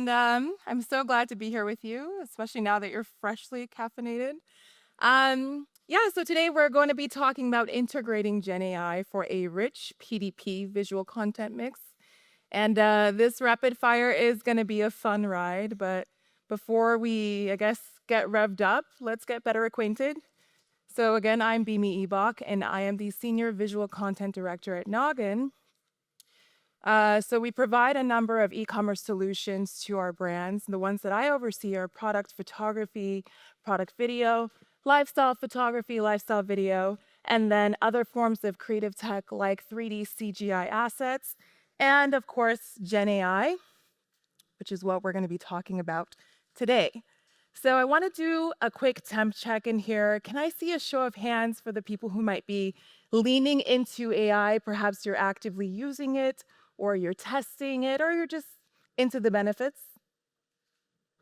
and I'm so glad to be here with you, especially now that you're freshly caffeinated. Yeah, so today we're going to be talking about integrating Gen AI for a rich PDP visual content mix. And this rapid fire is going to be a fun ride, but before we, I guess, get revved up, let's get better acquainted. So again, I'm Bimi Ibok, and I am the Senior Visual Content Director at Nogin. So we provide a number of e-commerce solutions to our brands. The ones that I oversee are product photography, product video, lifestyle photography, lifestyle video, and then other forms of creative tech like 3D CGI assets, and of course, Gen AI, which is what we're going to be talking about today. So I want to do a quick temp check in here. Can I see a show of hands for the people who might be leaning into AI? Perhaps you're actively using it, or you're testing it, or you're just into the benefits.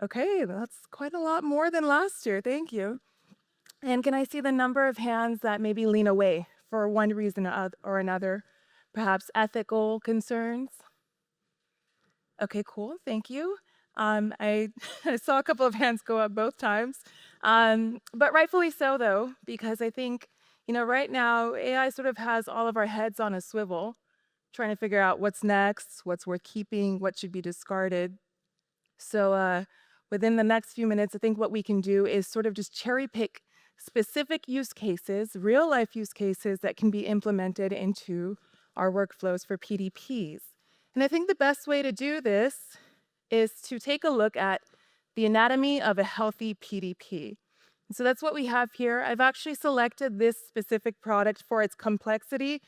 Okay, that's quite a lot more than last year. Thank you. And can I see the number of hands that maybe lean away for one reason or another? Perhaps ethical concerns? Okay, cool. Thank you. I, I saw a couple of hands go up both times, but rightfully so, though, because I think, right now, AI sort of has all of our heads on a swivel, trying to figure out what's next, what's worth keeping, what should be discarded. So within the next few minutes, I think what we can do is sort of just cherry pick specific use cases, real life use cases that can be implemented into our workflows for PDPs. And I think the best way to do this is to take a look at the anatomy of a healthy PDP. So that's what we have here. I've actually selected this specific product for its complexity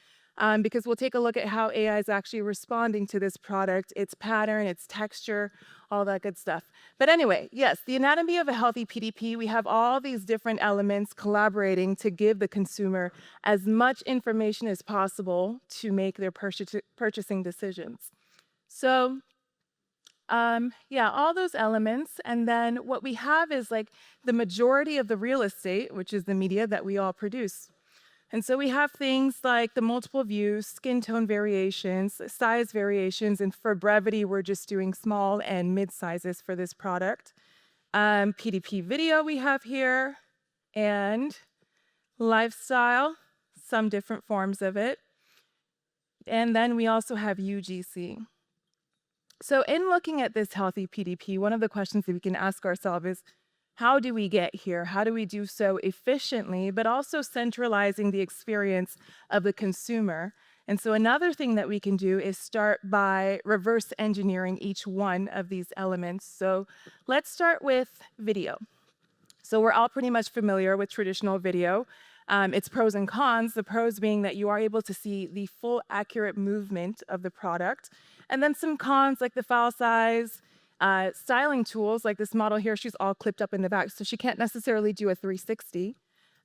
because we'll take a look at how AI is actually responding to this product, its pattern, its texture, all that good stuff. But anyway, yes, the anatomy of a healthy PDP, we have all these different elements collaborating to give the consumer as much information as possible to make their purchasing decisions. So yeah, all those elements. And then what we have is like the majority of the real estate, which is the media that we all produce. And so we have things like the multiple views, skin tone variations, size variations, and for brevity, we're just doing small and mid sizes for this product. PDP video we have here, and lifestyle, some different forms of it. And then we also have UGC. So in looking at this healthy PDP, one of the questions that we can ask ourselves is, how do we get here? How do we do so efficiently, but also centralizing the experience of the consumer? And so another thing that we can do is start by reverse engineering each one of these elements. So let's start with video. So we're all pretty much familiar with traditional video. Its pros and cons, the pros being that you are able to see the full accurate movement of the product. And then some cons like the file size, styling tools, like this model here, she's all clipped up in the back, so she can't necessarily do a 360.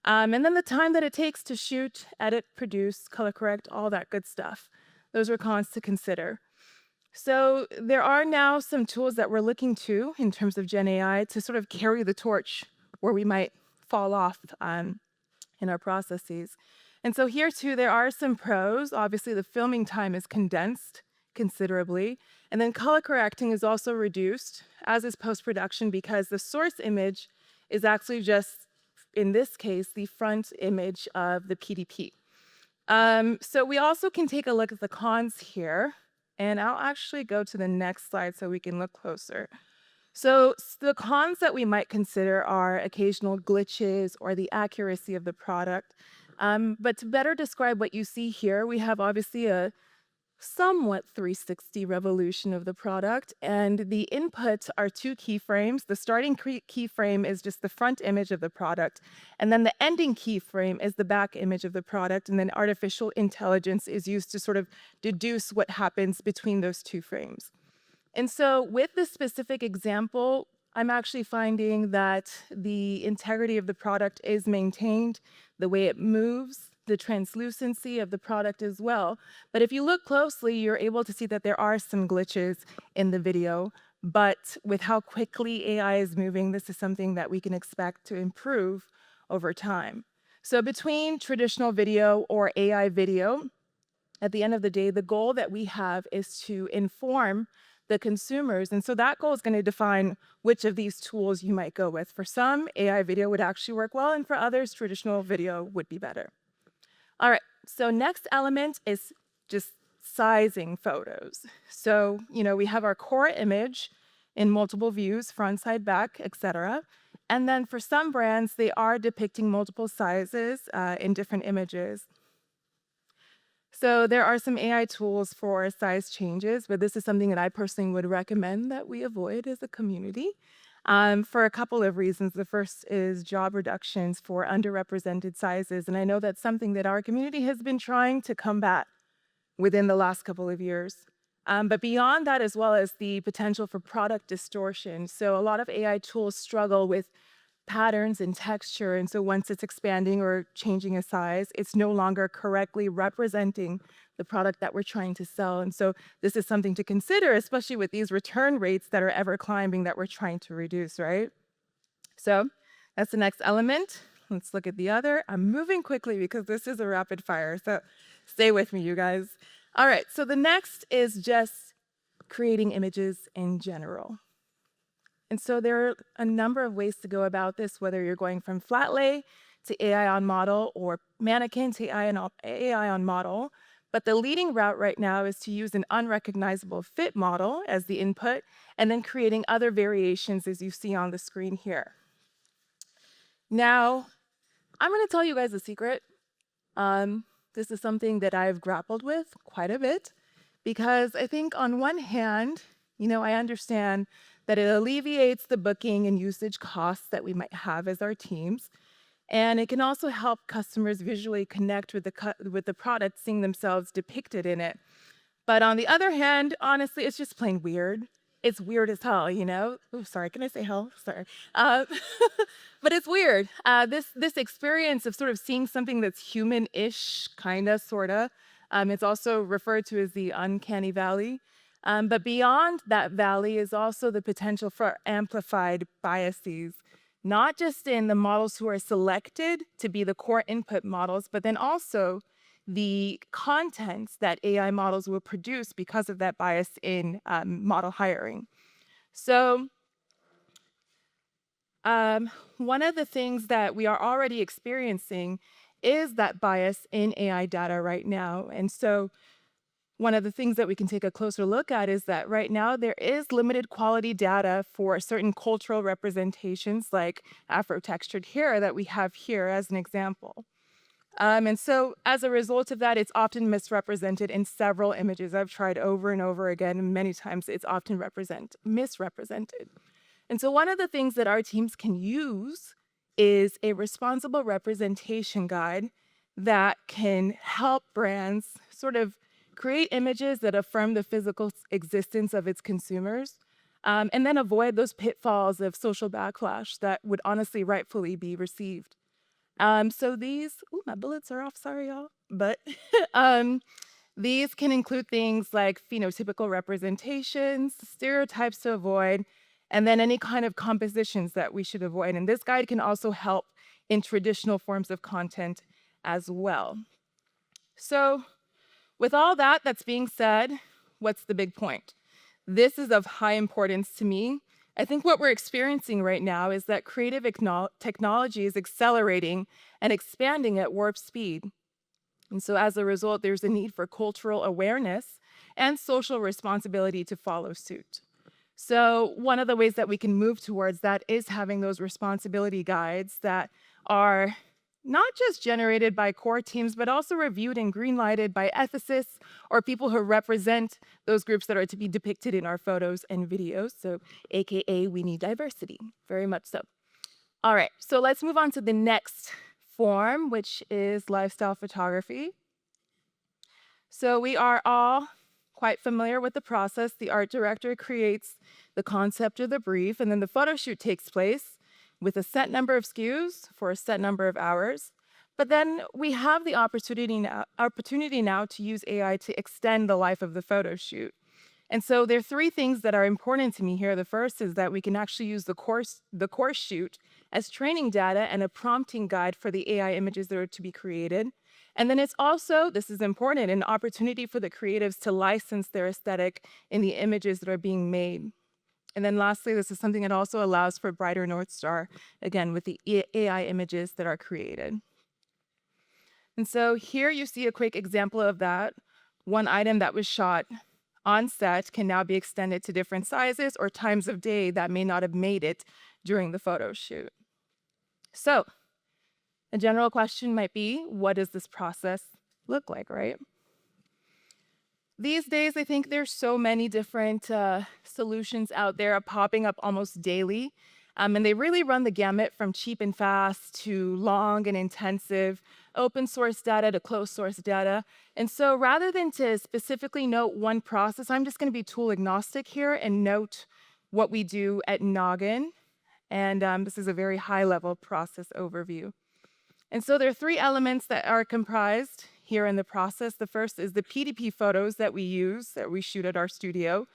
And then the time that it takes to shoot, edit, produce, color correct, all that good stuff. Those are cons to consider. So there are now some tools that we're looking to in terms of Gen AI to sort of carry the torch where we might fall off in our processes. And so here too, there are some pros. Obviously, the filming time is condensed considerably. And then color correcting is also reduced, as is post-production, because the source image is actually just, in this case, the front image of the PDP. So we also can take a look at the cons here, and I'll actually go to the next slide so we can look closer. So the cons that we might consider are occasional glitches or the accuracy of the product. But to better describe what you see here, we have obviously a somewhat 360 revolution of the product, and the inputs are two keyframes. The starting keyframe is just the front image of the product, and then the ending keyframe is the back image of the product, and then artificial intelligence is used to sort of deduce what happens between those two frames. And so with this specific example, I'm actually finding that the integrity of the product is maintained, the way it moves, the translucency of the product as well. But if you look closely, you're able to see that there are some glitches in the video. But with how quickly AI is moving, this is something that we can expect to improve over time. So between traditional video or AI video, at the end of the day, the goal that we have is to inform the consumers. And so that goal is going to define which of these tools you might go with. For some, AI video would actually work well, and for others, traditional video would be better. All right, so next element is just sizing photos. So, we have our core image in multiple views, front, side, back, etc. And then for some brands, they are depicting multiple sizes in different images. So there are some AI tools for size changes, but this is something that I personally would recommend that we avoid as a community for a couple of reasons. The first is job reductions for underrepresented sizes. And I know that's something that our community has been trying to combat within the last couple of years. But beyond that, as well as the potential for product distortion. So a lot of AI tools struggle with patterns and texture. And so once it's expanding or changing a size, it's no longer correctly representing the product that we're trying to sell. And so this is something to consider, especially with these return rates that are ever climbing that we're trying to reduce, right? So that's the next element. Let's look at the other. I'm moving quickly because this is a rapid fire. So stay with me, you guys. All right, so the next is just creating images in general. And so there are a number of ways to go about this, whether you're going from flat lay to AI on model or mannequin to AI on model. But the leading route right now is to use an unrecognizable fit model as the input, and then creating other variations as you see on the screen here. Now, I'm going to tell you guys a secret. This is something that I've grappled with quite a bit, because I think on one hand, I understand that it alleviates the booking and usage costs that we might have as our teams. And it can also help customers visually connect with the product, seeing themselves depicted in it. But on the other hand, honestly, it's just plain weird. It's weird as hell, Oh, sorry, can I say hell? Sorry. But it's weird. This experience of sort of seeing something that's human-ish, kind of, sort of, it's also referred to as the uncanny valley. But beyond that valley is also the potential for amplified biases, not just in the models who are selected to be the core input models, but then also the content that AI models will produce because of that bias in model hiring. So one of the things that we are already experiencing is that bias in AI data right now. And so one of the things that we can take a closer look at is that right now there is limited quality data for certain cultural representations like Afro-textured hair that we have here as an example. And so as a result of that, it's often misrepresented in several images. I've tried over and over again, and many times it's often misrepresented. And so one of the things that our teams can use is a responsible representation guide that can help brands sort of create images that affirm the physical existence of its consumers, and then avoid those pitfalls of social backlash that would honestly rightfully be received. So these, my bullets are off, sorry y'all, but these can include things like phenotypical representations, stereotypes to avoid, and then any kind of compositions that we should avoid. And this guide can also help in traditional forms of content as well. So with all that's being said, what's the big point? This is of high importance to me. I think what we're experiencing right now is that creative technology is accelerating and expanding at warp speed. And so as a result, there's a need for cultural awareness and social responsibility to follow suit. So one of the ways that we can move towards that is having those responsibility guides that are not just generated by core teams, but also reviewed and green-lighted by ethicists or people who represent those groups that are to be depicted in our photos and videos. So AKA, we need diversity, very much so. All right, so let's move on to the next form, which is lifestyle photography. So we are all quite familiar with the process. The art director creates the concept or the brief, and then the photo shoot takes place with a set number of SKUs for a set number of hours. But then we have the opportunity now to use AI to extend the life of the photo shoot. And so there are three things that are important to me here. The first is that we can actually use the course shoot as training data and a prompting guide for the AI images that are to be created. And then it's also, this is important, an opportunity for the creatives to license their aesthetic in the images that are being made. And then lastly, this is something that also allows for brighter North Star, again, with the AI images that are created. And so here you see a quick example of that. One item that was shot on set can now be extended to different sizes or times of day that may not have made it during the photo shoot. So a general question might be, what does this process look like, right? These days, I think there's so many different solutions out there popping up almost daily. And they really run the gamut from cheap and fast to long and intensive, open source data to closed source data. And so rather than to specifically note one process, I'm just going to be tool agnostic here and note what we do at Nogin. And this is a very high level process overview. And so there are three elements that are comprised here in the process. The first is the PDP photos that we use, that we shoot at our studio.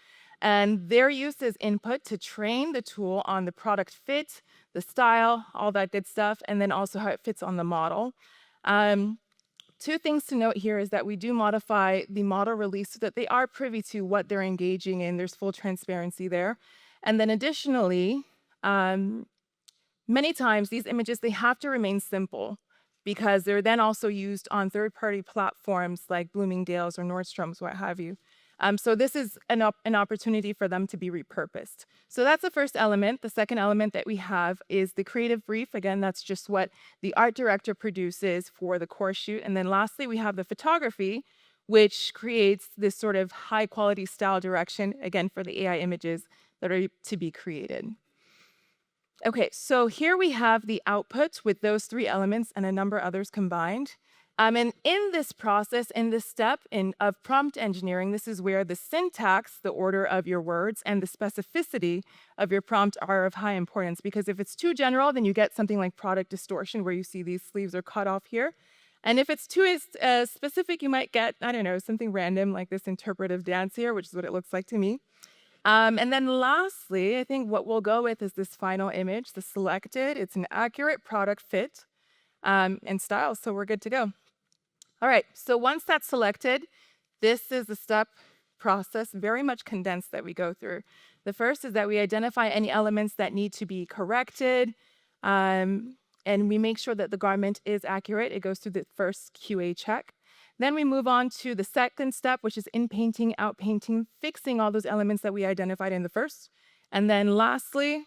And their use is input to train the tool on the product fit, the style, all that good stuff, and then also how it fits on the model. Two things to note here is that we do modify the model release so that they are privy to what they're engaging in. There's full transparency there. And then additionally, many times these images, they have to remain simple because they're then also used on third-party platforms like Bloomingdale's or Nordstrom's, what have you. So this is an opportunity for them to be repurposed. So that's the first element. The second element that we have is the creative brief. Again, that's just what the art director produces for the core shoot. And then lastly, we have the photography, which creates this sort of high-quality style direction, again, for the AI images that are to be created. Okay, so here we have the output with those three elements and a number of others combined. And in this process, in this step of prompt engineering, this is where the syntax, the order of your words, and the specificity of your prompt are of high importance. Because if it's too general, then you get something like product distortion, where you see these sleeves are cut off here. And if it's too specific, you might get, I don't know, something random like this interpretive dance here, which is what it looks like to me. And then lastly, I think what we'll go with is this final image, the selected. It's an accurate product fit and style, so we're good to go. All right, so once that's selected, this is the step process, very much condensed, that we go through. The first is that we identify any elements that need to be corrected, and we make sure that the garment is accurate. It goes through the first QA check. Then we move on to the second step, which is in painting, out painting, fixing all those elements that we identified in the first. And then lastly,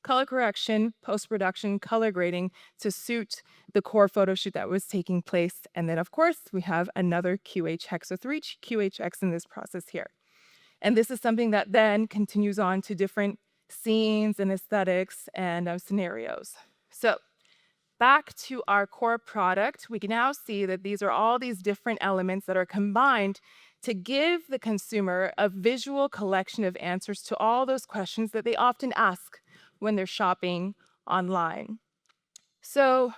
color correction, post-production, color grading to suit the core photo shoot that was taking place. And then, of course, we have another QA check. So 3 QA checks in this process here. And this is something that then continues on to different scenes and aesthetics and scenarios. So back to our core product, we can now see that these are all these different elements that are combined to give the consumer a visual collection of answers to all those questions that they often ask when they're shopping online. So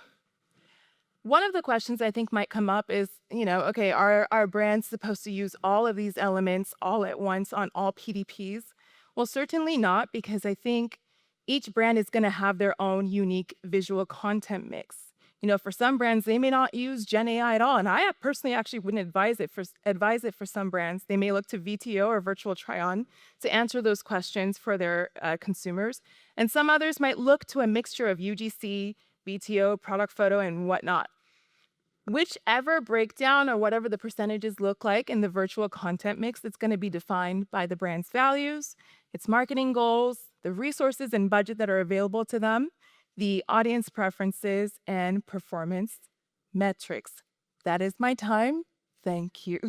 one of the questions I think might come up is, okay, are brands supposed to use all of these elements all at once on all PDPs? Well, certainly not, because I think each brand is going to have their own unique visual content mix. For some brands, they may not use Gen AI at all, and I personally actually wouldn't advise it for some brands. They may look to VTO or virtual try-on to answer those questions for their consumers, and some others might look to a mixture of UGC, VTO, product photo, and whatnot. Whichever breakdown or whatever the percentages look like in the virtual content mix, it's going to be defined by the brand's values, its marketing goals, the resources and budget that are available to them, the audience preferences, and performance metrics. That is my time. Thank you.